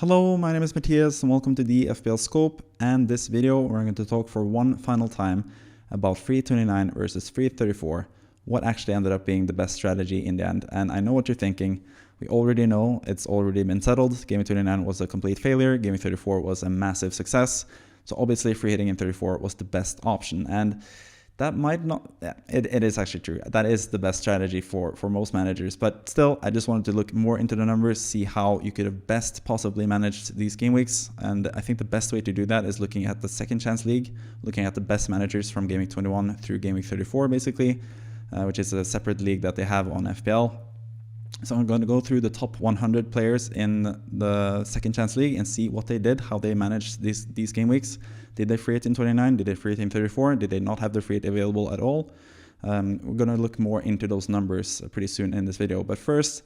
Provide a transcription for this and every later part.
Hello, my name is Matthias and welcome to the FPL Scope, and this video we're going to talk for one final time about FH29 versus FH34, what actually ended up being the best strategy in the end. And I know what you're thinking, we already know, it's already been settled, Gaming 29 was a complete failure, Gaming 34 was a massive success, so obviously free hitting in 34 was the best option. And that might not, yeah, it is actually true. That is the best strategy for most managers. But still, I just wanted to look more into the numbers, see how you could have best possibly managed these game weeks. And I think the best way to do that is looking at the Second Chance League, looking at the best managers from Gaming 21 through Gaming 34, basically, which is a separate league that they have on FPL. So I'm going to go through the top 100 players in the Second Chance League and see what they did, how they managed these game weeks. Did they free hit in 29? Did they free hit in 34? Did they not have the free hit available at all? We're going to look more into those numbers pretty soon in this video. But first,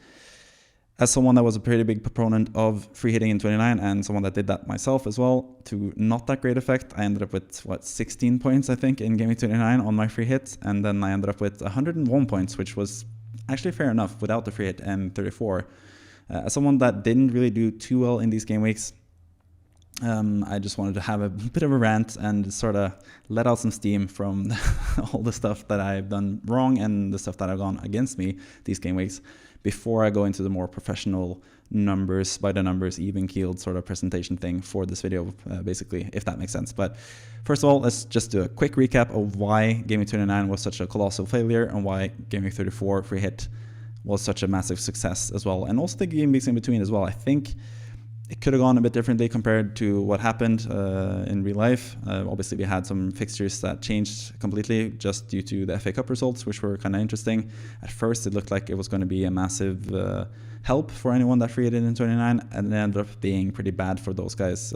as someone that was a pretty big proponent of free hitting in 29 and someone that did that myself as well, to not that great effect, I ended up with, 16 points, I think, in Gaming 29 on my free hit. And then I ended up with 101 points, which was actually fair enough without the free hit and 34. As someone that didn't really do too well in these game weeks, I just wanted to have a bit of a rant and sort of let out some steam from all the stuff that I've done wrong and the stuff that have gone against me these game weeks before I go into the more professional numbers, by the numbers, even-keeled sort of presentation thing for this video, basically, if that makes sense. But first of all, let's just do a quick recap of why Gaming 29 was such a colossal failure and why Gaming 34 free hit was such a massive success as well. And also the game weeks in between as well. I think it could have gone a bit differently compared to what happened in real life. Obviously, we had some fixtures that changed completely just due to the FA Cup results, which were kind of interesting. At first, it looked like it was going to be a massive help for anyone that free hitted in 29, and it ended up being pretty bad for those guys,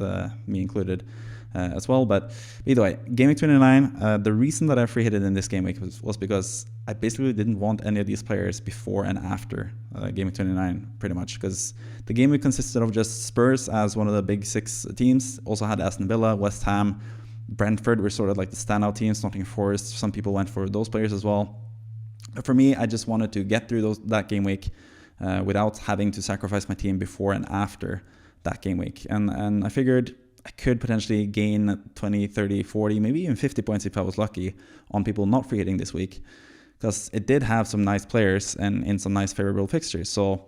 me included, as well. But either way, Gaming 29, the reason that I free hitted in this game week was because I basically didn't want any of these players before and after Gaming 29, pretty much, because the game week consisted of just Spurs as one of the big six teams, also had Aston Villa, West Ham, Brentford were sort of like the standout teams, Nottingham Forest, some people went for those players as well. But for me, I just wanted to get through that game week without having to sacrifice my team before and after that game week. And I figured I could potentially gain 20, 30, 40, maybe even 50 points if I was lucky on people not free hitting this week, because it did have some nice players and in some nice favorable fixtures. So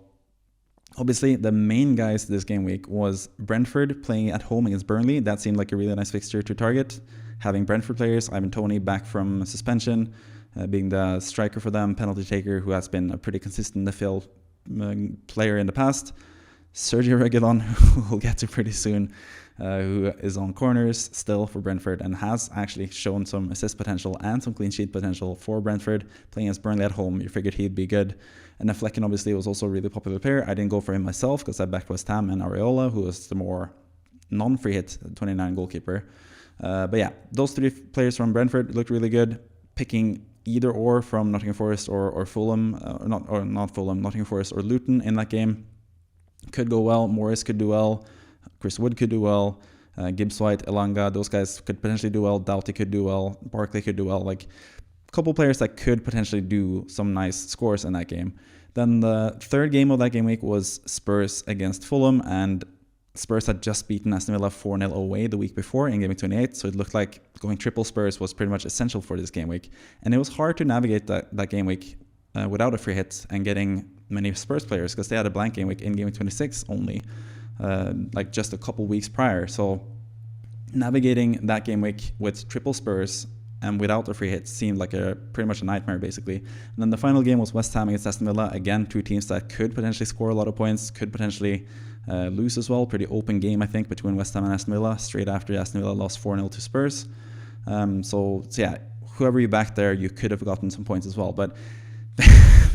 obviously the main guys this game week was Brentford playing at home against Burnley. That seemed like a really nice fixture to target. Having Brentford players, Ivan Toney back from suspension, being the striker for them, penalty taker who has been a pretty consistent FPL player in the past. Sergio Reguilon, who we'll get to pretty soon, who is on corners still for Brentford and has actually shown some assist potential and some clean sheet potential for Brentford, playing as Burnley at home. You figured he'd be good. And then Flecken obviously was also a really popular player. I didn't go for him myself because I backed West Ham and Areola, who was the more non-free hit 29 goalkeeper. But yeah, those three players from Brentford looked really good. Picking either or from Nottingham Forest or Fulham, not Fulham, Nottingham Forest or Luton in that game could go well. Morris could do well. Chris Wood could do well. Gibbs White, Elanga, those guys could potentially do well. Doughty could do well. Barkley could do well. Like a couple players that could potentially do some nice scores in that game. Then the third game of that game week was Spurs against Fulham, and Spurs had just beaten Aston Villa 4-0 away the week before in Game 28, so it looked like going triple Spurs was pretty much essential for this game week. And it was hard to navigate that game week without a free hit and getting many Spurs players, because they had a blank game week in Game 26 only, like just a couple weeks prior. So navigating that game week with triple Spurs and without a free hit seemed like pretty much a nightmare, basically. And then the final game was West Ham against Aston Villa. Again, two teams that could potentially score a lot of points, could potentially lose as well. Pretty open game, I think, between West Ham and Aston Villa, straight after Aston Villa lost 4-0 to Spurs. So yeah, whoever you backed there, you could have gotten some points as well. But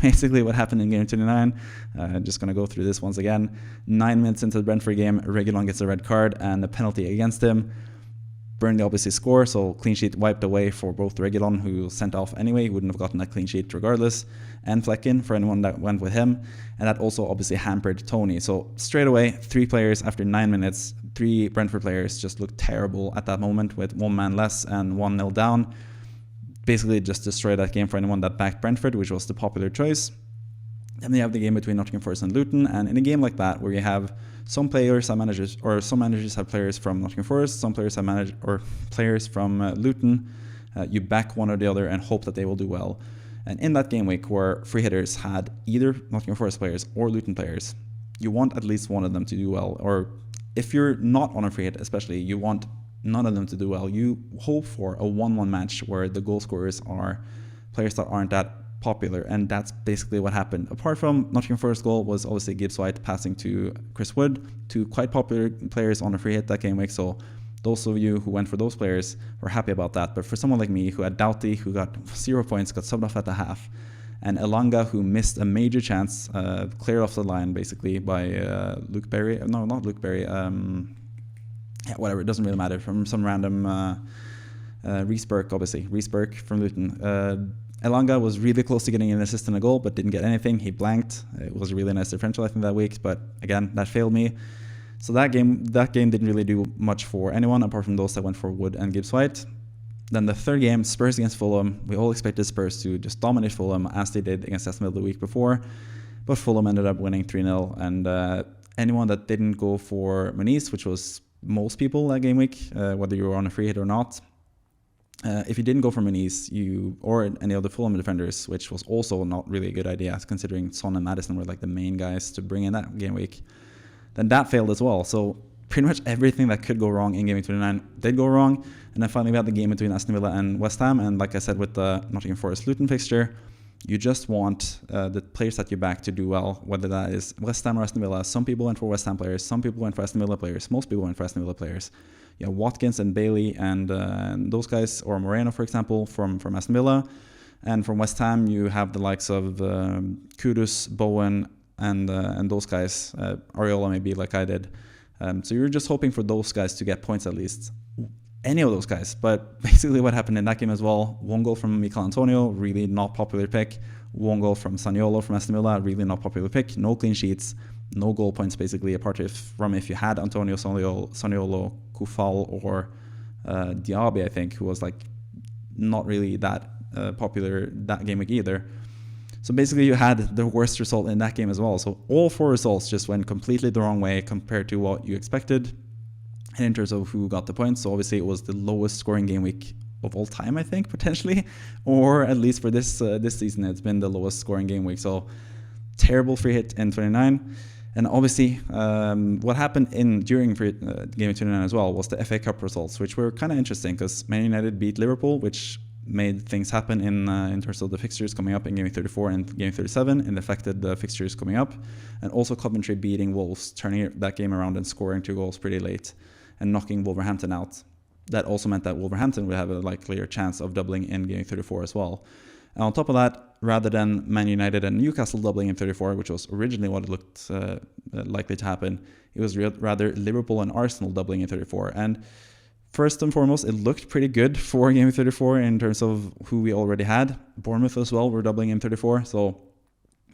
basically what happened in Game 29, just going to go through this once again. 9 minutes into the Brentford game, Reguilon gets a red card and a penalty against him. Burnley obviously score, so clean sheet wiped away for both Reguilon, who was sent off anyway. He wouldn't have gotten that clean sheet regardless, and Flecken for anyone that went with him. And that also obviously hampered Toney. So straight away, 3 players after 9 minutes, 3 Brentford players just looked terrible at that moment with 1 man less and 1-0 down. Basically just destroyed that game for anyone that backed Brentford, which was the popular choice. Then you have the game between Nottingham Forest and Luton, and in a game like that, where you have some players have managers, or some managers have players from Nottingham Forest, some players have players from Luton, you back one or the other and hope that they will do well. And in that game week, where free hitters had either Nottingham Forest players or Luton players, you want at least one of them to do well. Or if you're not on a free hit, especially, you want none of them to do well. You hope for a 1-1 match where the goal scorers are players that aren't that popular, and that's basically what happened. Apart from Nottingham Forest goal was obviously Gibbs White passing to Chris Wood, two quite popular players on a free hit that game week, so those of you who went for those players were happy about that. But for someone like me who had Doughty, who got 0 points, got subbed off at the half, and Elanga, who missed a major chance, cleared off the line basically by Luke Berry, no, not Luke Berry, yeah, whatever, it doesn't really matter, from some random Reece Burke, obviously, Reece Burke from Luton. Elanga was really close to getting an assist and a goal, but didn't get anything. He blanked. It was a really nice differential, I think, that week. But again, that failed me. So that game didn't really do much for anyone apart from those that went for Wood and Gibbs White. Then the third game, Spurs against Fulham. We all expected Spurs to just dominate Fulham as they did against Aston Villa the week before. But Fulham ended up winning 3-0. And anyone that didn't go for Muniz, which was most people that game week, whether you were on a free hit or not, if you didn't go for Muniz, or any other Fulham defenders, which was also not really a good idea, considering Son and Maddison were like the main guys to bring in that game week, then that failed as well. So pretty much everything that could go wrong in Game Week 29 did go wrong. And then finally we had the game between Aston Villa and West Ham. And like I said, with the Nottingham Forest Luton fixture, you just want the players that you back to do well, whether that is West Ham or Aston Villa. Some people went for West Ham players, some people went for Aston Villa players, most people went for Aston Villa players. You know, Watkins and Bailey and those guys, or Moreno, for example, from Aston Villa. And from West Ham, you have the likes of Kudus, Bowen, and those guys. Areola maybe, like I did. So you're just hoping for those guys to get points at least. Any of those guys. But basically what happened in that game as well, one goal from Mikel Antonio, really not popular pick. One goal from Zaniolo from Aston Villa, really not popular pick. No clean sheets, no goal points basically, apart from if you had Antonio, Zaniolo, Kufal, or Diaby, I think, who was like not really that popular that game week either. So basically you had the worst result in that game as well. So all four results just went completely the wrong way compared to what you expected. And in terms of who got the points, so obviously it was the lowest scoring game week of all time, I think, potentially, or at least for this season, it's been the lowest scoring game week. So terrible free hit in 29. And obviously, what happened during game 29 as well was the FA Cup results, which were kind of interesting because Man United beat Liverpool, which made things happen in terms of the fixtures coming up in Game 34 and Game 37, and affected the fixtures coming up. And also Coventry beating Wolves, turning that game around and scoring 2 goals pretty late and knocking Wolverhampton out. That also meant that Wolverhampton would have a likelier chance of doubling in Game 34 as well. And on top of that, rather than Man United and Newcastle doubling in 34, which was originally what it looked likely to happen, it was rather Liverpool and Arsenal doubling in 34. And first and foremost, it looked pretty good for Game 34 in terms of who we already had. Bournemouth as well were doubling in 34. So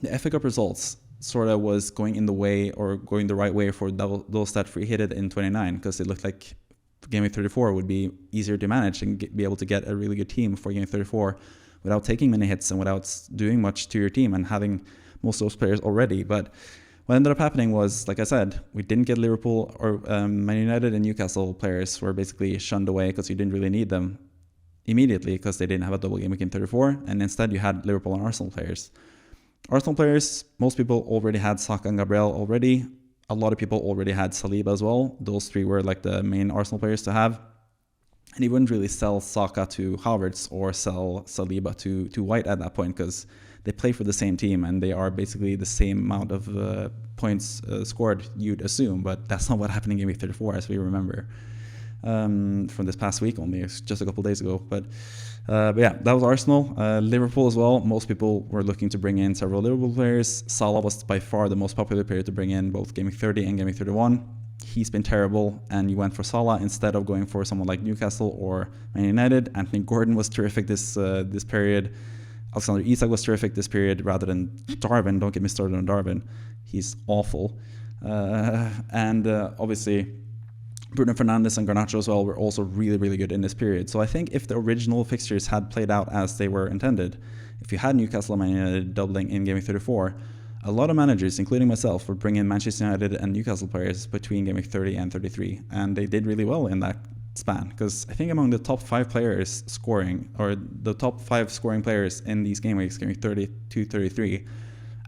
the FA Cup results sort of was going in the way, or going the right way for those that free hit it in 29, because it looked like Game 34 would be easier to manage and be able to get a really good team for Game 34 without taking many hits and without doing much to your team and having most of those players already. But what ended up happening was, like I said, we didn't get Liverpool or Man United and Newcastle players were basically shunned away because you didn't really need them immediately because they didn't have a double game week in 34, and instead you had Liverpool and Arsenal players. Arsenal players, most people already had Saka and Gabriel already. A lot of people already had Saliba as well. Those three were like the main Arsenal players to have. And you wouldn't really sell Saka to Havertz or sell Saliba to White at that point because they play for the same team and they are basically the same amount of points scored, you'd assume. But that's not what happened in Game Week 34, as we remember, from this past week only, just a couple of days ago. But yeah, that was Arsenal. Liverpool as well. Most people were looking to bring in several Liverpool players. Salah was by far the most popular player to bring in, both Game Week 30 and Game Week 31. He's been terrible, and you went for Salah instead of going for someone like Newcastle or Man United. Anthony Gordon was terrific this period. Alexander Isak was terrific this period, rather than Darwin. Don't get me started on Darwin. He's awful. And obviously, Bruno Fernandes and Garnacho as well were also really, really good in this period. So I think if the original fixtures had played out as they were intended, if you had Newcastle and Man United doubling in Game 34, a lot of managers, including myself, were bringing Manchester United and Newcastle players between game week 30 and 33, and they did really well in that span, because I think among the top 5 players scoring, or the top 5 scoring players in these game weeks, game week 30 to 33,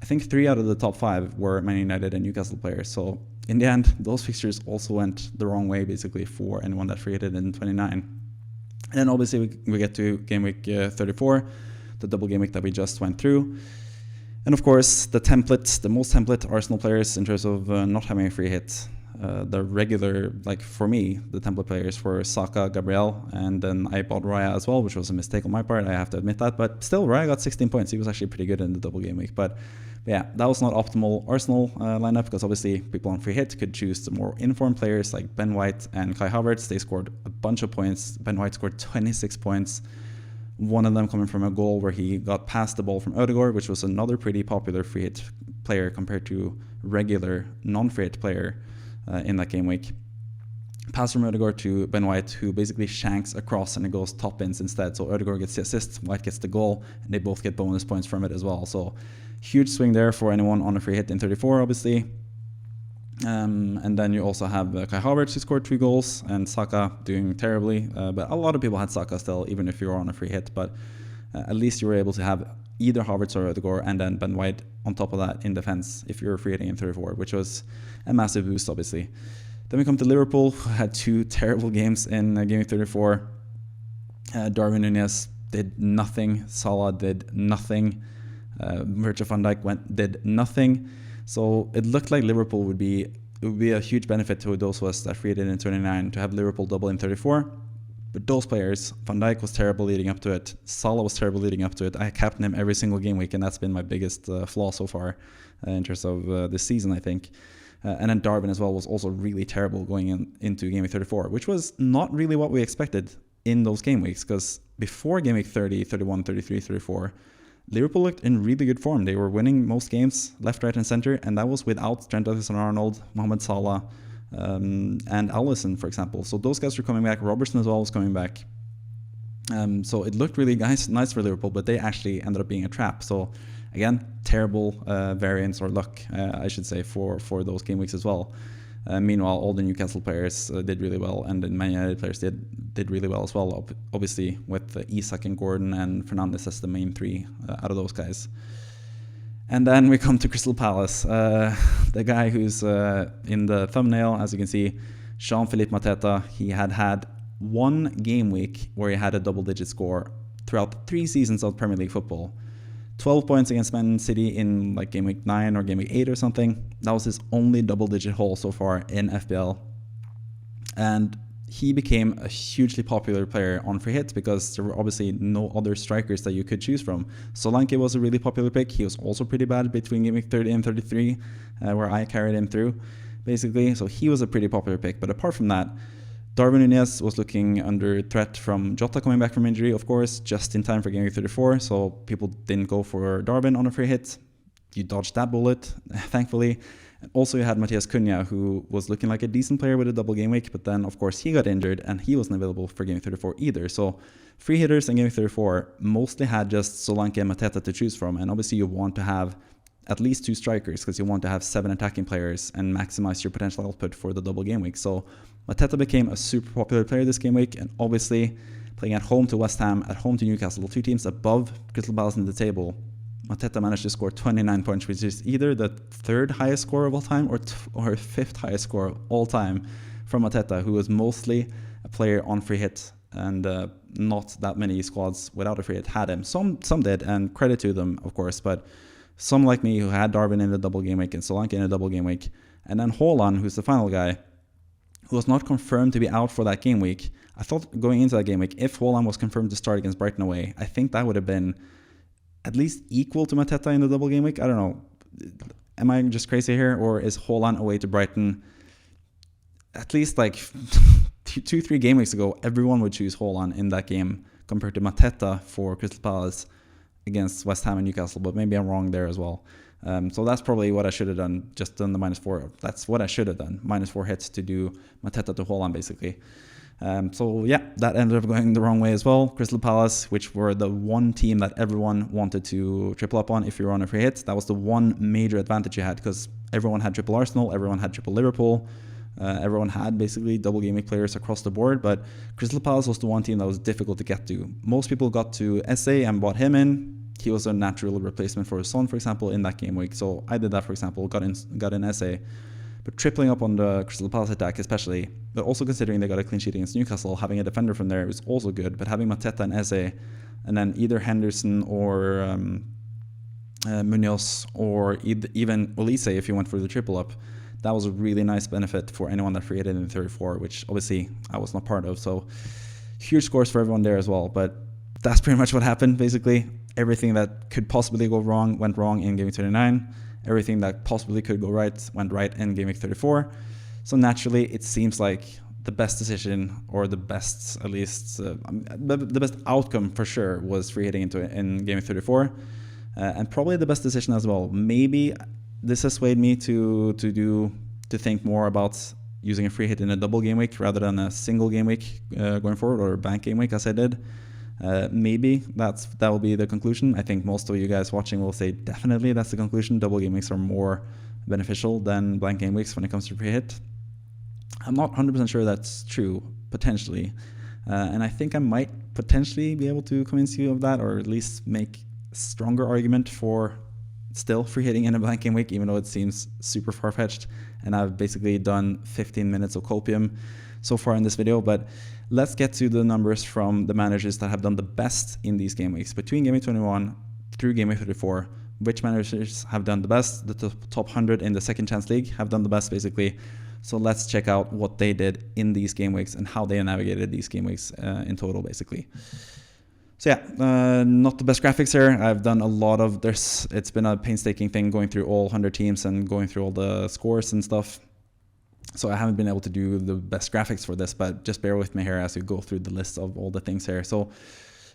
I think 3 out of the top 5 were Man United and Newcastle players. So in the end, those fixtures also went the wrong way, basically, for anyone that free hit in 29. And then obviously we get to game week 34, the double game week that we just went through. And of course, the most template Arsenal players in terms of not having a free hit. The regular, like for me, the template players were Saka, Gabriel, and then I bought Raya as well, which was a mistake on my part, I have to admit that. But still, Raya got 16 points. He was actually pretty good in the double game week. But yeah, that was not optimal Arsenal lineup, because obviously people on free hit could choose the more informed players like Ben White and Kai Havertz. They scored a bunch of points. Ben White scored 26 points. One of them coming from a goal where he got past the ball from Ødegaard, which was another pretty popular free hit player compared to regular non-free hit player in that game week. Pass from Ødegaard to Ben White, who basically shanks across and it goes top ins instead. So Ødegaard gets the assist, White gets the goal, and they both get bonus points from it as well. So huge swing there for anyone on a free hit in 34, obviously. And then you also have Kai Havertz, who scored 2 goals, and Saka doing terribly. But a lot of people had Saka still, even if you were on a free hit. But at least you were able to have either Havertz or Ødegaard, and then Ben White on top of that in defense if you were free hitting in 34, which was a massive boost, obviously. Then we come to Liverpool, who had 2 terrible games in game 34. Darwin Núñez did nothing. Salah did nothing. Virgil van Dijk did nothing. So it looked like Liverpool would be a huge benefit to those of us that free hit in 29 to have Liverpool double in 34. But those players, Van Dijk was terrible leading up to it. Salah was terrible leading up to it. I captained him every single game week, and that's been my biggest flaw so far in terms of this season, I think. And then Darwin as well was also really terrible going into game week 34, which was not really what we expected in those game weeks, because before game week 30, 31, 33, 34, Liverpool looked in really good form. They were winning most games, left, right, and center, and that was without Trent Alexander-Arnold, Mohamed Salah, and Alisson, for example. So those guys were coming back. Robertson as well was coming back. So it looked really nice for Liverpool, but they actually ended up being a trap. So again, terrible variance or luck, I should say, for those game weeks as well. Meanwhile, all the Newcastle players did really well, and the Man United players did really well as well, obviously with Isak and Gordon and Fernandes as the main 3 out of those guys. And then we come to Crystal Palace. The guy who's in the thumbnail, as you can see, Jean-Philippe Mateta, he had 1 game week where he had a double-digit score throughout 3 seasons of Premier League football. 12 points against Man City in like game week 9 or game week 8 or something. That was his only double-digit haul so far in FPL. And he became a hugely popular player on free hit because there were obviously no other strikers that you could choose from. Solanke was a really popular pick. He was also pretty bad between game week 30 and 33, where I carried him through, basically. So he was a pretty popular pick. But apart from that, Darwin Núñez was looking under threat from Jota coming back from injury, of course, just in time for game week 34. So people didn't go for Darwin on a free hit. You dodged that bullet, thankfully. And also you had Matthias Cunha, who was looking like a decent player with a double game week, but then of course he got injured and he wasn't available for game week 34 either. So free hitters in game week 34 mostly had just Solanke and Mateta to choose from. And obviously you want to have at least 2 strikers because you want to have 7 attacking players and maximize your potential output for the double game week. So Mateta became a super popular player this game week, and obviously playing at home to West Ham, at home to Newcastle, 2 teams above Crystal Palace in the table, Mateta managed to score 29 points, which is either the 3rd highest score of all time or 5th highest score of all time from Mateta, who was mostly a player on free hit, and not that many squads without a free hit had him. Some did, and credit to them, of course, but some like me who had Darwin in the double game week and Solanke in the double game week, and then Haaland, who's the final guy, who was not confirmed to be out for that game week. I thought going into that game week, if Haaland was confirmed to start against Brighton away, I think that would have been at least equal to Mateta in the double game week. I don't know. Am I just crazy here? Or is Haaland away to Brighton? At least like 2-3 game weeks ago, everyone would choose Haaland in that game compared to Mateta for Crystal Palace against West Ham and Newcastle, but maybe I'm wrong there as well. So that's probably what I should have done, just done the -4. That's what I should have done, -4 hits to do Mateta to Haaland, basically. So yeah, that ended up going the wrong way as well. Crystal Palace, which were the one team that everyone wanted to triple up on if you were on a free hit. That was the one major advantage you had, because everyone had triple Arsenal, everyone had triple Liverpool, everyone had basically double game week players across the board, but Crystal Palace was the one team that was difficult to get to. Most people got to SA and bought him in. He was a natural replacement for Son, for example, in that game week. So I did that, for example, got in SA. But tripling up on the Crystal Palace attack especially, but also considering they got a clean sheet against Newcastle, having a defender from there was also good. But having Mateta and Eze, and then either Henderson or Munoz, or even Olise if you went for the triple up, that was a really nice benefit for anyone that free hit in 34, which obviously I was not part of. So huge scores for everyone there as well. But that's pretty much what happened, basically. Everything that could possibly go wrong went wrong in Game Week 29. Everything that possibly could go right went right in Game Week 34. So naturally, it seems like the best decision, or the best, at least, the best outcome for sure, was free hitting in Game Week 34. And probably the best decision as well. Maybe this has swayed me to think more about using a free hit in a double game week rather than a single game week going forward, or a bank game week as I did. Maybe that will be the conclusion. I think most of you guys watching will say definitely that's the conclusion. Double game weeks are more beneficial than blank game weeks when it comes to free hit. I'm not 100% sure that's true, potentially. And I think I might potentially be able to convince you of that, or at least make a stronger argument for still free hitting in a blank game week, even though it seems super far-fetched. And I've basically done 15 minutes of copium so far in this video. But let's get to the numbers from the managers that have done the best in these game weeks. Between Game Week 21 through Game Week 34, which managers have done the best? The top 100 in the Second Chance League have done the best, basically. So let's check out what they did in these game weeks and how they navigated these game weeks in total, basically. So yeah, not the best graphics here. I've done a lot of this. It's been a painstaking thing going through all 100 teams and going through all the scores and stuff. So I haven't been able to do the best graphics for this, but just bear with me here as we go through the list of all the things here. So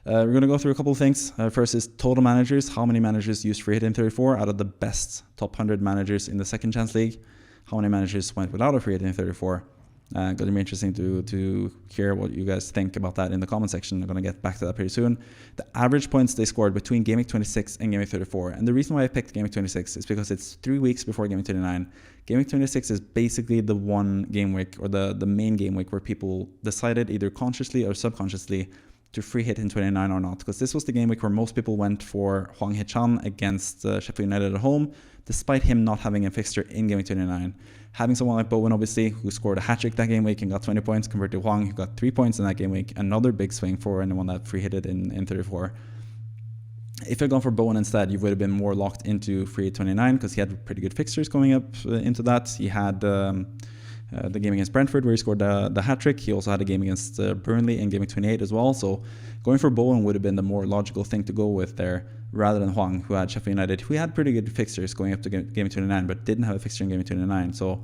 we're going to go through a couple of things. First is total managers. How many managers used free hit in 34 out of the best top 100 managers in the Second Chance League? How many managers went without a free hit in 34? Going to be interesting to hear what you guys think about that in the comment section. I'm going to get back to that pretty soon. The average points they scored between Game Week 26 and Game Week 34. And the reason why I picked Game Week 26 is because it's 3 weeks before Game Week 29. Game Week 26 is basically the one game week, or the main game week, where people decided either consciously or subconsciously to free hit in 29 or not. Because this was the game week where most people went for Hwang Hee-chan against Sheffield United at home, despite him not having a fixture in Game Week 29. Having someone like Bowen, obviously, who scored a hat-trick that game week and got 20 points, compared to Hwang, who got 3 points in that game week. Another big swing for anyone that free hit it in 34. If you'd gone for Bowen instead, you would have been more locked into free hit 29, because he had pretty good fixtures going up into that. He had the game against Brentford where he scored the hat-trick. He also had a game against Burnley in Game Week 28 as well. So going for Bowen would have been the more logical thing to go with there, rather than Hwang, who had Sheffield United, who had pretty good fixtures going up to Game Week 29, but didn't have a fixture in Game Week 29. So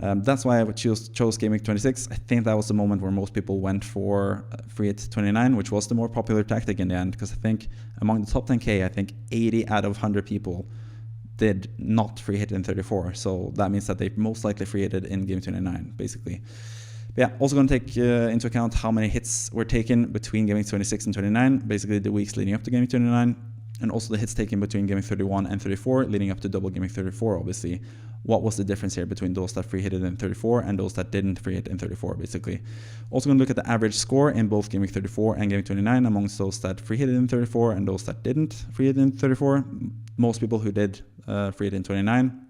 that's why I chose Game Week 26. I think that was the moment where most people went for free hit 29, which was the more popular tactic in the end, because I think among the top 10K, I think 80 out of 100 people did not free hit in 34. So that means that they most likely free hitted in Game 29, basically. But yeah, also going to take into account how many hits were taken between Game Week 26 and 29, basically the weeks leading up to Game Week 29, and also the hits taken between Game Week 31 and 34, leading up to double Game Week 34, obviously. What was the difference here between those that free hitted in 34 and those that didn't free hit in 34, basically. Also going to look at the average score in both Game Week 34 and Game Week 29 amongst those that free hitted in 34 and those that didn't free hit in 34. Most people who did free hit in 29.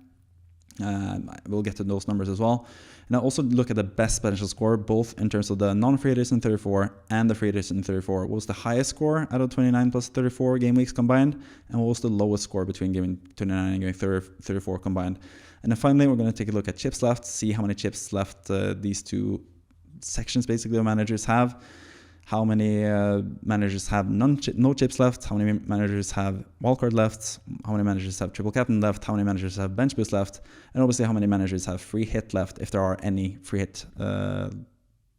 We'll get to those numbers as well. And I'll also look at the best potential score, both in terms of the non-free hitters in 34 and the free hitters in 34. What was the highest score out of 29 plus 34 game weeks combined? And what was the lowest score between Game 29 and Game 34 combined? And then finally, we're going to take a look at chips left, see how many chips left these two sections basically of managers have. How many managers have no chips left, how many managers have wildcard left, how many managers have triple captain left, how many managers have bench boost left, and obviously how many managers have free hit left, if there are any free hit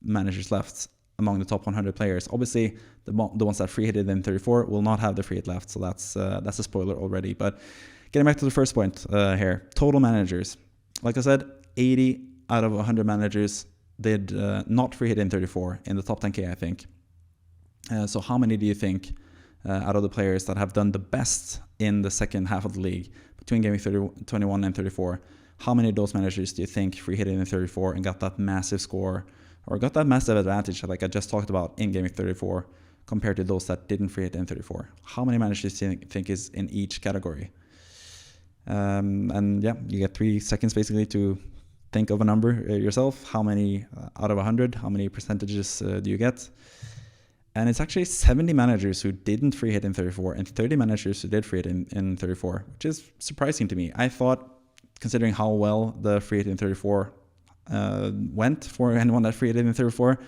managers left among the top 100 players. Obviously, the ones that free hitted in 34 will not have the free hit left, so that's a spoiler already. But getting back to the first point here, total managers. Like I said, 80 out of 100 managers did not free hit in 34 in the top 10K, I think. So how many do you think out of the players that have done the best in the second half of the league between Game Week 21 and 34, how many of those managers do you think free hit in 34 and got that massive score or got that massive advantage like I just talked about in Game Week 34 compared to those that didn't free hit in 34? How many managers do you think is in each category? And yeah, you get 3 seconds basically to think of a number yourself. How many out of 100, how many percentages do you get? And it's actually 70 managers who didn't free hit in 34 and 30 managers who did free hit in 34, which is surprising to me. I thought, considering how well the free hit in 34 went for anyone that free hit in 34,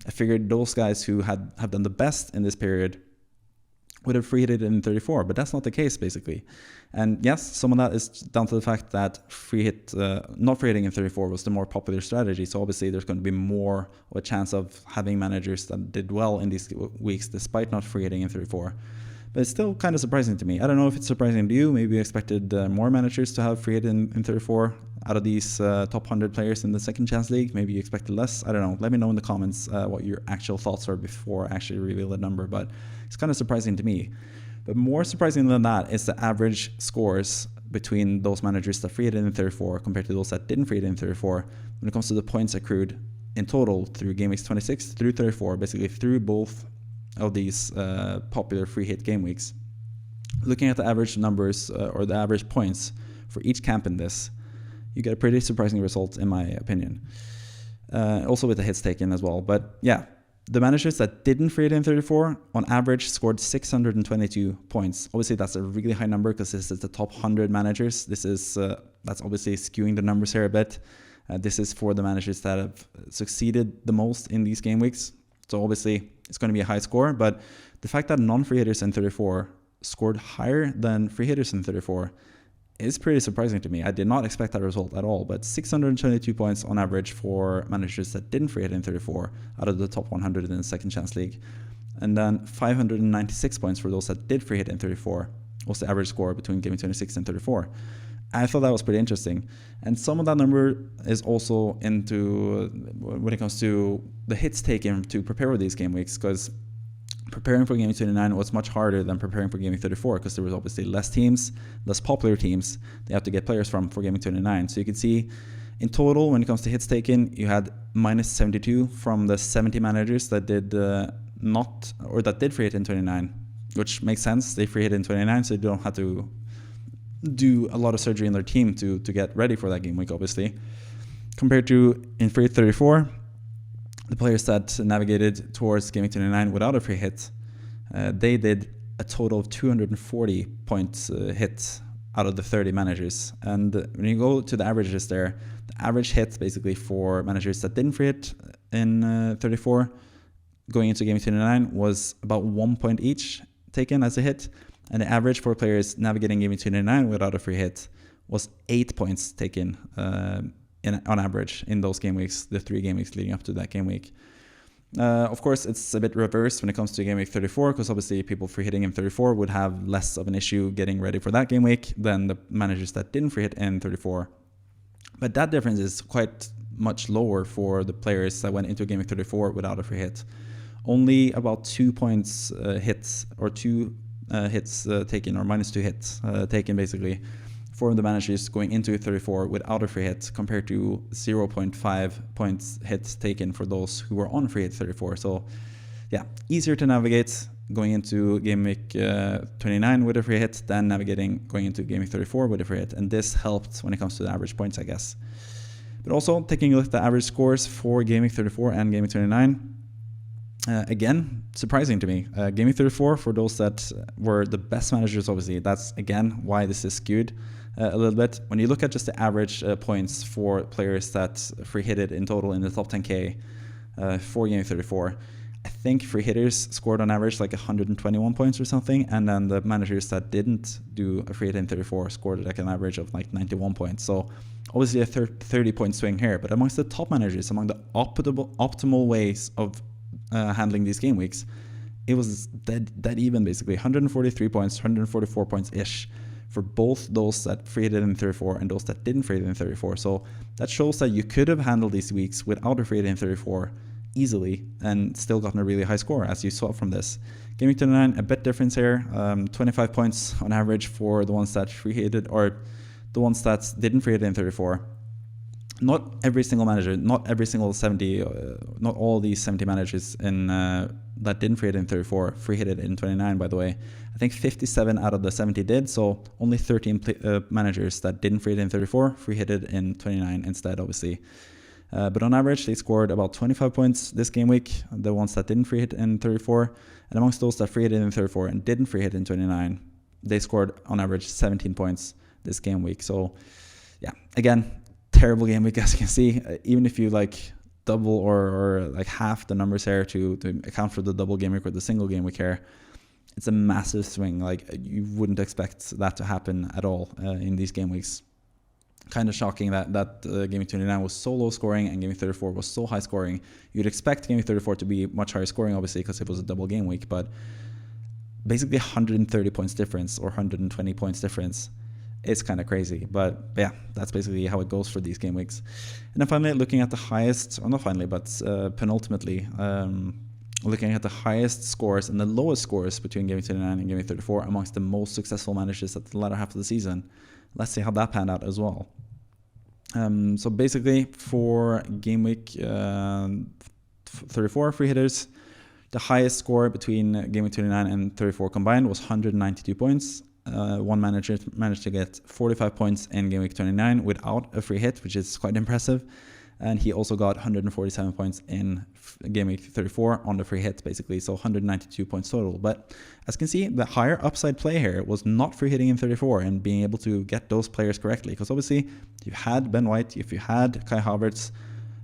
I figured those guys who have done the best in this period would have free hit in 34, but that's not the case basically. And yes, some of that is down to the fact that not free hitting in 34 was the more popular strategy. So obviously there's going to be more of a chance of having managers that did well in these weeks despite not free hitting in 34. But it's still kind of surprising to me. I don't know if it's surprising to you. Maybe you expected more managers to have free hit in 34 out of these top 100 players in the second chance league. Maybe you expected less. I don't know. Let me know in the comments what your actual thoughts are before I actually reveal the number. But it's kind of surprising to me. But more surprising than that is the average scores between those managers that free hit in 34 compared to those that didn't free hit in 34 when it comes to the points accrued in total through game weeks 26 through 34, basically through both of these popular free hit game weeks. Looking at the average numbers or the average points for each camp in this, you get a pretty surprising result in my opinion. Also with the hits taken as well. But yeah, the managers that didn't free hit in 34 on average scored 622 points. Obviously that's a really high number because this is the top 100 managers. This is that's obviously skewing the numbers here a bit. This is for the managers that have succeeded the most in these game weeks. So obviously it's going to be a high score, but the fact that non-free hitters in 34 scored higher than free hitters in 34 is pretty surprising to me. I did not expect that result at all, but 622 points on average for managers that didn't free hit in 34 out of the top 100 in the second chance league. And then 596 points for those that did free hit in 34 was the average score between game 26 and 34. I thought that was pretty interesting. And some of that number is also into when it comes to the hits taken to prepare for these game weeks, because preparing for Game 29 was much harder than preparing for Game 34 because there was obviously less teams, less popular teams they have to get players from for Game 29. So you can see in total, when it comes to hits taken, you had minus 72 from the 70 managers that did that did free hit in 29, which makes sense. They free hit in 29, so you don't have to do a lot of surgery in their team to get ready for that game week, obviously. Compared to in free hit 34, the players that navigated towards Game 29 without a free hit, they did a total of 240 points hit out of the 30 managers. And when you go to the averages there, the average hit basically for managers that didn't free hit in 34 going into Game 29 was about 1 point each taken as a hit. And the average for players navigating Game 29 without a free hit was 8 points taken on average in those game weeks, the 3 game weeks leading up to that game week. Of course, it's a bit reversed when it comes to game week 34, because obviously people free hitting in 34 would have less of an issue getting ready for that game week than the managers that didn't free hit in 34. But that difference is quite much lower for the players that went into game week 34 without a free hit. Only about 2 points hits, or 2 hits taken, or minus 2 hits taken basically for the managers going into 34 without a free hit, compared to 0.5 points hits taken for those who were on free hit 34. So yeah, easier to navigate going into game week 29 with a free hit than navigating going into game week 34 with a free hit. And this helped when it comes to the average points, I guess. But also taking a look at the average scores for game week 34 and game week 29. Again, surprising to me. Game week 34, for those that were the best managers, obviously, that's again why this is skewed a little bit. When you look at just the average points for players that free hit it in total in the top 10K for game week 34, I think free hitters scored on average like 121 points or something, and then the managers that didn't do a free hit in 34 scored like an average of like 91 points. So obviously a 30-point swing here, but amongst the top managers, among the optimal ways of handling these game weeks, it was dead even basically. 143 points, 144 points ish for both those that free hit it in 34 and those that didn't free hit it in 34. So that shows that you could have handled these weeks without a free hit in 34 easily and still gotten a really high score, as you saw from this. Game week 29, a bit difference here, 25 points on average for the ones that free hit it, or the ones that didn't free hit it in 34. Not every single manager, not every single 70, not all these 70 managers in that didn't free hit in 34 free hit it in 29, by the way. I think 57 out of the 70 did, so only 13 managers that didn't free hit in 34 free hit it in 29 instead, obviously. But on average, they scored about 25 points this game week, the ones that didn't free hit in 34. And amongst those that free hit in 34 and didn't free hit in 29, they scored on average 17 points this game week. So yeah, again, terrible game week, as you can see. Even if you like double or like half the numbers here to account for the double game week or the single game week here, it's a massive swing. Like, you wouldn't expect that to happen at all in these game weeks. Kind of shocking that game week 29 was so low scoring and game week 34 was so high scoring. You'd expect game week 34 to be much higher scoring, obviously, because it was a double game week, but basically 130 points difference or 120 points difference. It's kind of crazy, but yeah, that's basically how it goes for these game weeks. And then finally, looking at the highest, or not finally, but penultimately, looking at the highest scores and the lowest scores between game week 29 and game week 34 amongst the most successful managers at the latter half of the season. Let's see how that panned out as well. So basically, for game week 34 free hitters, the highest score between game week 29 and 34 combined was 192 points. One manager managed to get 45 points in game week 29 without a free hit, which is quite impressive. And he also got 147 points in game week 34 on the free hit, basically. So 192 points total. But as you can see, the higher upside play here was not free hitting in 34 and being able to get those players correctly. Because obviously, if you had Ben White, if you had Kai Havertz,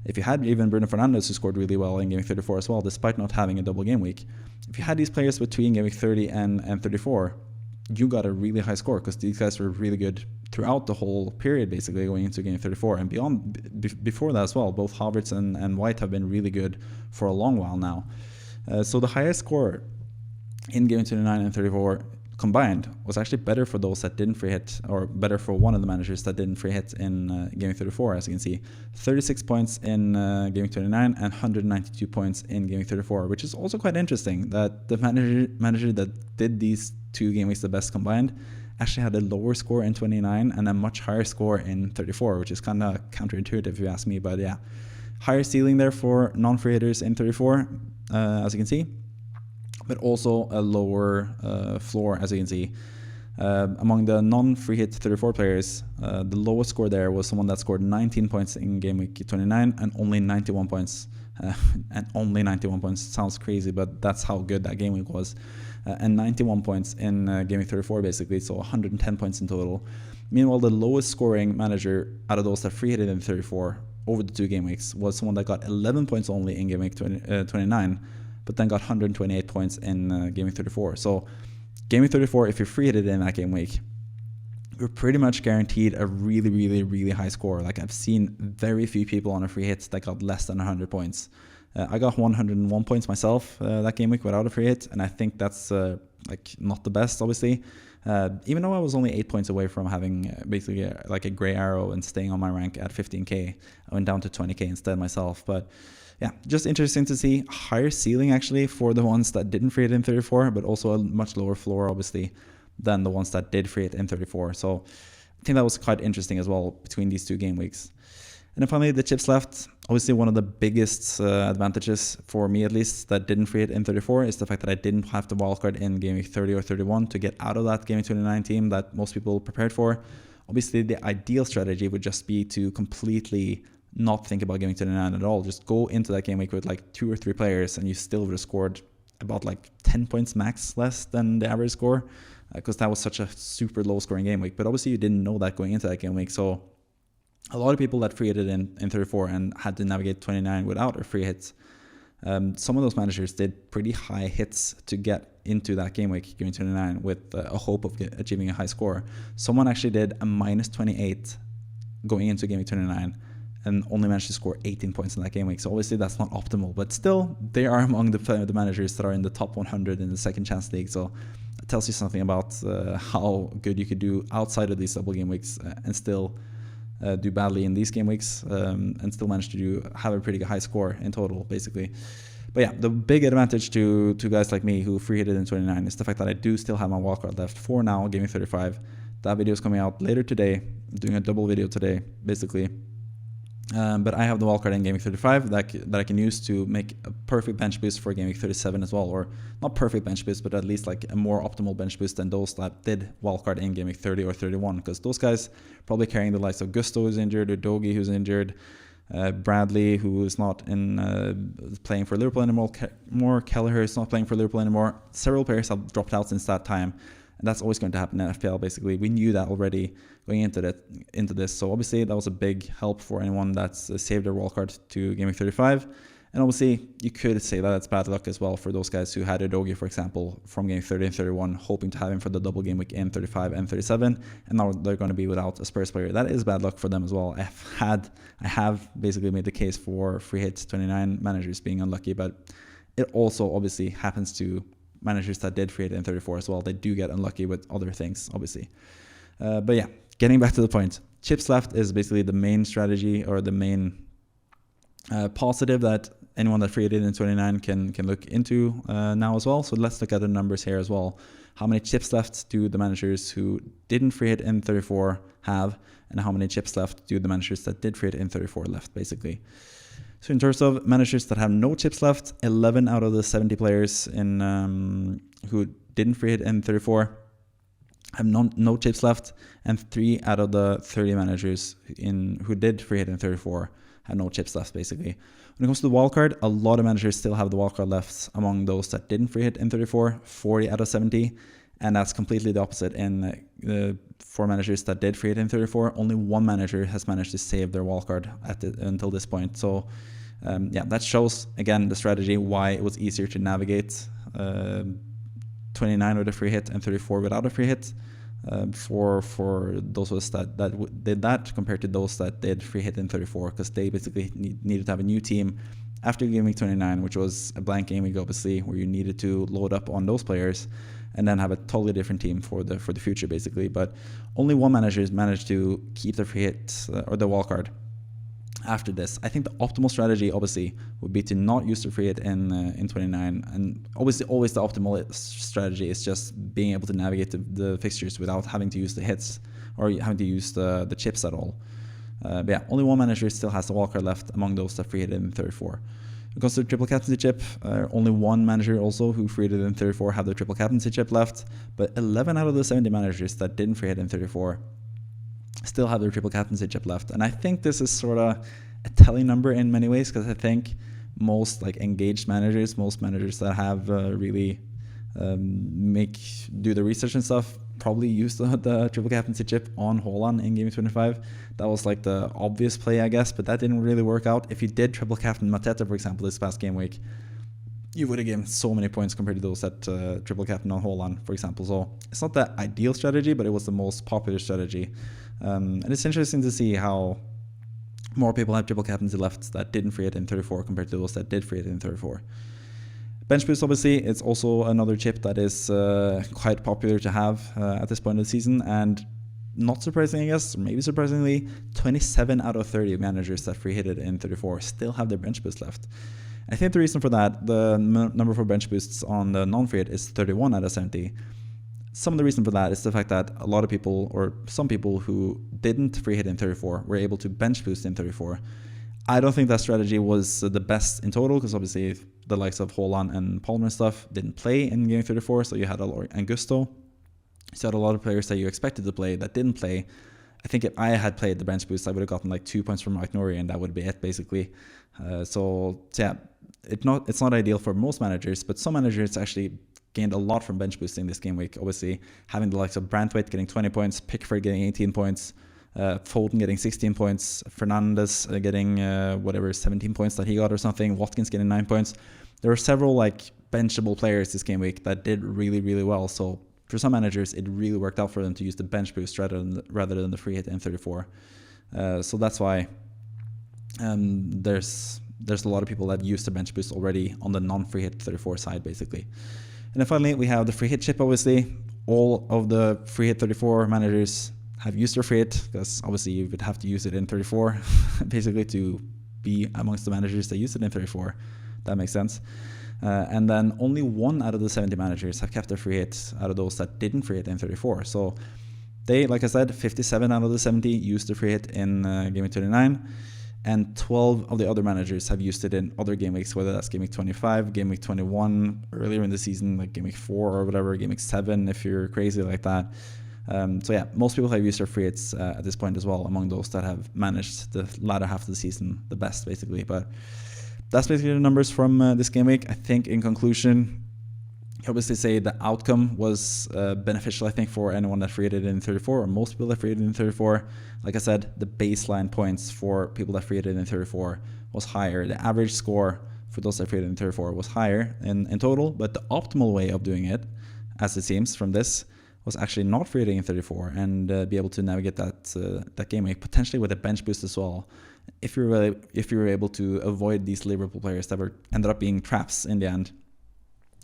if you had even Bruno Fernandes, who scored really well in game week 34 as well, despite not having a double game week. If you had these players between game week 30 and 34, you got a really high score, because these guys were really good throughout the whole period, basically going into game 34 and beyond. Before that as well, both Havertz and White have been really good for a long while now. So the highest score in game 29 and 34 combined was actually better for those that didn't free hit, or better for one of the managers that didn't free hit in game 34, as you can see. 36 points in game 29 and 192 points in game 34, which is also quite interesting that the manager that did these two game weeks the best combined actually had a lower score in 29 and a much higher score in 34, which is kind of counterintuitive if you ask me. But yeah, higher ceiling there for non-free hitters in 34, as you can see, but also a lower floor, as you can see. Among the non-free hit 34 players, the lowest score there was someone that scored 19 points in game week 29 and only 91 points. And only 91 points sounds crazy, but that's how good that game week was. And 91 points in game week 34, basically, so 110 points in total. Meanwhile, the lowest scoring manager out of those that free hit in 34 over the two game weeks was someone that got 11 points only in game week 29, but then got 128 points in game week 34. So game week 34, if you free hit it in that game week, you're pretty much guaranteed a really, really, really high score. Like, I've seen very few people on a free hit that got less than 100 points. I got 101 points myself that game week without a free hit, and I think that's like not the best, obviously. Even though I was only 8 points away from having basically like a gray arrow and staying on my rank at 15k, I went down to 20k instead myself. But yeah, just interesting to see. Higher ceiling actually for the ones that didn't free it in 34, but also a much lower floor, obviously, than the ones that did free it in 34. So I think that was quite interesting as well between these two game weeks. And then finally, the chips left. Obviously, one of the biggest advantages for me, at least, that didn't free it in 34 is the fact that I didn't have the wildcard in game week 30 or 31 to get out of that game week 29 team that most people prepared for. Obviously, the ideal strategy would just be to completely not think about game week 29 at all. Just go into that game week with like 2 or 3 players, and you still would have scored about like 10 points max less than the average score, because that was such a super low scoring game week. But obviously, you didn't know that going into that game week. So a lot of people that free hit it in 34 and had to navigate 29 without a free hit. Some of those managers did pretty high hits to get into that game week, game 29, with a hope of achieving a high score. Someone actually did a minus 28 going into game week 29 and only managed to score 18 points in that game week. So obviously that's not optimal, but still they are among the managers that are in the top 100 in the second chance league. So it tells you something about how good you could do outside of these double game weeks and still do badly in these game weeks and still manage to have a pretty high score in total, basically. But yeah, the big advantage to guys like me who free hit it in 29 is the fact that I do still have my wildcard left for now, gaming 35. That video is coming out later today. I'm doing a double video today, basically. But I have the wildcard in gaming 35 that I can use to make a perfect bench boost for gaming 37 as well, or not perfect bench boost, but at least like a more optimal bench boost than those that did wildcard in gaming 30 or 31, because those guys probably carrying the likes of Gusto who's injured, or Dogi who's injured, Bradley who is not playing for Liverpool anymore, Kelleher is not playing for Liverpool anymore. Several players have dropped out since that time. And that's always going to happen in FPL, basically. We knew that already going into this. So obviously that was a big help for anyone that's saved their wildcard to gaming 35. And obviously you could say that it's bad luck as well for those guys who had Udogie, for example, from game 30 and 31, hoping to have him for the double game week in 35 and 37. And now they're going to be without a Spurs player. That is bad luck for them as well. I have basically made the case for free hit 29 managers being unlucky, but it also obviously happens to managers that did free hit in 34 as well. They do get unlucky with other things, obviously. But yeah, getting back to the point, chips left is basically the main strategy, or the main positive that anyone that free hit in 29 can look into now as well. So let's look at the numbers here as well. How many chips left do the managers who didn't free hit in 34 have, and how many chips left do the managers that did free hit in 34 left, basically. So in terms of managers that have no chips left, 11 out of the 70 players who didn't free hit in 34 have no chips left, and 3 out of the 30 managers who did free hit in 34 have no chips left, basically. When it comes to the wildcard, a lot of managers still have the wildcard left among those that didn't free hit in 34, 40 out of 70. And that's completely the opposite in the 4 managers that did free hit in 34. Only 1 manager has managed to save their wildcard until this point. So yeah, that shows, again, the strategy, why it was easier to navigate 29 with a free hit and 34 without a free hit for those of us that did that, compared to those that did free hit in 34, because they basically needed to have a new team after game week 29, which was a blank game week, obviously, where you needed to load up on those players and then have a totally different team for the future, basically. But only 1 manager has managed to keep the free hit or the wildcard after this. I think the optimal strategy, obviously, would be to not use the free hit in 29. And obviously, always the optimal strategy is just being able to navigate the fixtures without having to use the hits or having to use the chips at all. But yeah, only 1 manager still has the wildcard left among those that free hit in 34. When it comes to the triple captaincy chip, only 1 manager also who free hit in 34 have the triple captaincy chip left, but 11 out of the 70 managers that didn't free hit in 34 still have their triple captaincy chip left. And I think this is sort of a telling number in many ways, because I think most engaged managers, most managers that have really do the research and stuff, probably use the triple captaincy chip on Haaland in game 25. That was like the obvious play, I guess, but that didn't really work out. If you did triple captain Mateta, for example, this past game week, you would have given so many points compared to those that triple captain on Haaland, for example. So it's not the ideal strategy, but it was the most popular strategy. And it's interesting to see how more people have triple captaincy left that didn't free it in 34 compared to those that did free it in 34. Bench boost, obviously, it's also another chip that is quite popular to have at this point of the season. And not surprisingly, I guess, or maybe surprisingly, 27 out of 30 managers that free hit it in 34 still have their bench boost left. I think the reason for that, the number for bench boosts on the non-free hit is 31 out of 70. Some of the reason for that is the fact that a lot of people, or some people who didn't free hit in 34, were able to bench boost in 34. I don't think that strategy was the best in total, because obviously the likes of Haaland and Palmer and stuff didn't play in game 34, so you had and Gusto. So you had a lot of players that you expected to play that didn't play. I think if I had played the bench boost, I would have gotten like 2 points from Mike Norrie, and that would be it, basically. So yeah, it's not ideal for most managers, but some managers actually gained a lot from bench boosting this game week. Obviously, having the likes of Brantwaite getting 20 points, Pickford getting 18 points, Foden getting 16 points, Fernandes getting 17 points that he got or something, Watkins getting 9 points. There were several benchable players this game week that did really, really well. So for some managers, it really worked out for them to use the bench boost rather than the free hit in 34. So that's why there's a lot of people that use the bench boost already on the non-free hit 34 side, basically. And then finally, we have the free hit chip, obviously. All of the free hit 34 managers have used their free hit, because obviously you would have to use it in 34, basically, to be amongst the managers that use it in 34. That makes sense. And then only 1 out of the 70 managers have kept their free hit out of those that didn't free hit in 34. So they, like I said, 57 out of the 70 used the free hit in Game Week 29. And 12 of the other managers have used it in other game weeks, whether that's Game Week 25, Game Week 21, earlier in the season, like Game Week 4 or whatever, Game Week 7, if you're crazy like that. So yeah, most people have used their free hits at this point as well, among those that have managed the latter half of the season the best, basically. But that's basically the numbers from this game week. I think in conclusion, you obviously say the outcome was beneficial, I think, for anyone that free hit in 34, or most people that free hit in 34. Like I said, the baseline points for people that free hit in 34 was higher. The average score for those that free hit in 34 was higher in total, but the optimal way of doing it, as it seems from this, was actually not free hitting in 34 and be able to navigate that game week, potentially with a bench boost as well. If you were able to avoid these Liverpool players that ended up being traps in the end,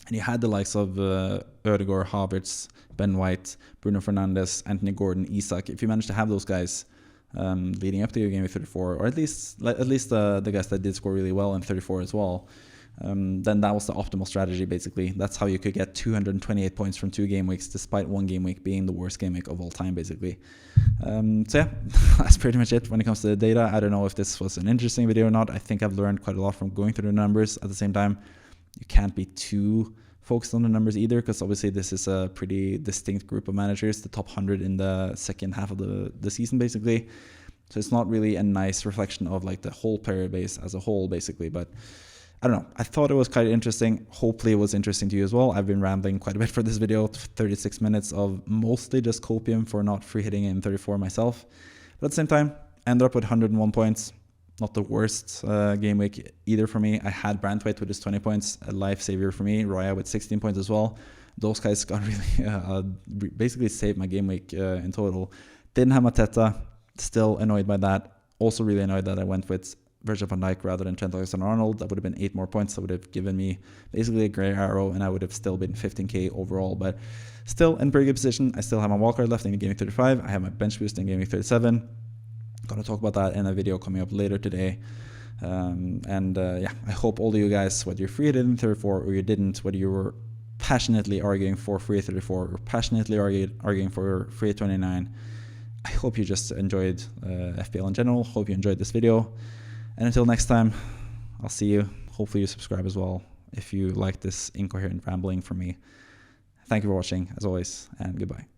and you had the likes of Ødegaard, Havertz, Ben White, Bruno Fernandes, Anthony Gordon, Isak. If you managed to have those guys leading up to your game week 34, or at least the guys that did score really well in 34 as well, then that was the optimal strategy, basically. That's how you could get 228 points from 2 game weeks, despite 1 game week being the worst game week of all time, basically. So yeah, that's pretty much it when it comes to the data. I don't know if this was an interesting video or not. I think I've learned quite a lot from going through the numbers. At the same time, you can't be too focused on the numbers either, because obviously this is a pretty distinct group of managers, the top 100 in the second half of the season, basically. So it's not really a nice reflection of like the whole player base as a whole, basically. But I don't know, I thought it was quite interesting. Hopefully it was interesting to you as well. I've been rambling quite a bit for this video, 36 minutes of mostly just copium for not free hitting in 34 myself. But at the same time, I ended up with 101 points. Not the worst game week either for me. I had Branthwaite with his 20 points, a lifesaver for me. Roya with 16 points as well. Those guys got really basically saved my game week in total. Didn't have Mateta, still annoyed by that. Also really annoyed that I went with Virgil van Dijk rather than Trent Alexander-Arnold. That would have been 8 more points. That would have given me basically a grey arrow, and I would have still been 15k overall. But still in pretty good position. I still have my wildcard left in game week 35. I have my bench boost in game week 37. Gonna talk about that in a video coming up later today. Yeah, I hope all of you guys, whether you free hit in 34 or you didn't, whether you were passionately arguing for free 34 or passionately arguing for free 29, I hope you just enjoyed FPL in general. Hope you enjoyed this video. And until next time, I'll see you. Hopefully you subscribe as well if you like this incoherent rambling from me. Thank you for watching, as always, and goodbye.